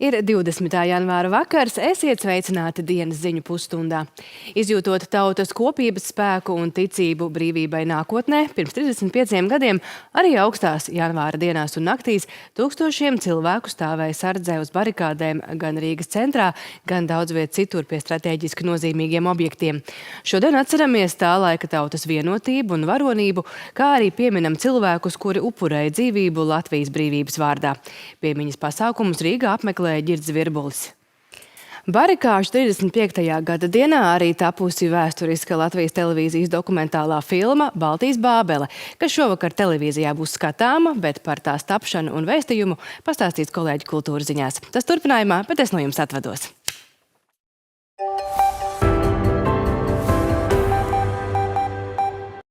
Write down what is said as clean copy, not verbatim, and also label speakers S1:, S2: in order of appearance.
S1: Ir 20. janvāra vakars, esiet sveicināti dienas ziņu pusstundā. Izjūtot tautas kopības spēku un ticību brīvībai nākotnē, pirms 35 gadiem arī augstās janvāra dienās un naktīs tūkstošiem cilvēku stāvēja sardzē uz barikādēm gan Rīgas centrā, gan daudz viet citur pie strateģiski nozīmīgiem objektiem. Šodien atceramies tā laika tautas vienotību un varonību, kā arī pieminam cilvēkus, kuri upurēja dzīvību Latvijas brīvības vārdā. Piemiņas pasākumus Rīgā apmeklēja Ģirds Virbulis. Barikāžu 35. gada dienā arī tapusi vēsturiska Latvijas televīzijas dokumentālā filma Baltijas Bābele, kas šovakar televīzijā būs skatāma, bet par tās tapšanu un vēstījumu pastāstīs kolēģi kultūras ziņās. Tas turpinājumā, bet es no jums atvados.